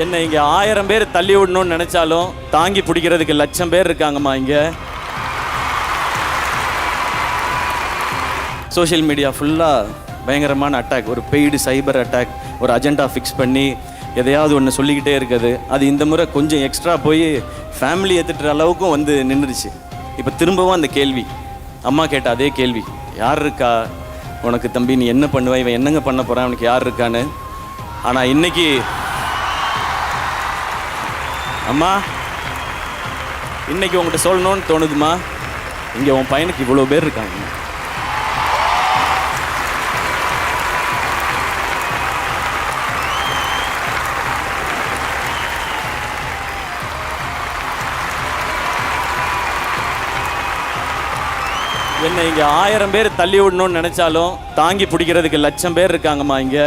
என்னை இங்கே 1000 பேர் தள்ளி விடணும்னு நினச்சாலும் தாங்கி பிடிக்கிறதுக்கு 1,00,000 பேர் இருக்காங்கம்மா இங்கே. சோஷியல் மீடியா ஃபுல்லாக பயங்கரமான அட்டாக், ஒரு பெய்டு சைபர் அட்டாக், ஒரு அஜெண்டா ஃபிக்ஸ் பண்ணி எதையாவது ஒன்று சொல்லிக்கிட்டே இருக்குது. அது இந்த முறை கொஞ்சம் எக்ஸ்ட்ரா போய் ஃபேமிலி ஏற்றுட்டுற அளவுக்கும் வந்து நின்றுடுச்சு. இப்போ திரும்பவும் அந்த கேள்வி, அம்மா கேட்ட அதே கேள்வி, யார் இருக்கா உனக்கு தம்பி, நீ என்ன பண்ணுவ, இவன் என்னங்க பண்ண போகிறான், அவனுக்கு யார் இருக்கான்னு. ஆனால் இன்னைக்கு அம்மா இன்னைக்கு உங்கள்கிட்ட சொல்லணும்னு தோணுதுமா, இங்கே உன் பையனுக்கு இவ்வளோ பேர் இருக்காங்க. என்னை இங்கே 1000 பேர் தள்ளி விடணும்னு நினச்சாலும் தாங்கி பிடிக்கிறதுக்கு 1,00,000 பேர் இருக்காங்கம்மா இங்கே.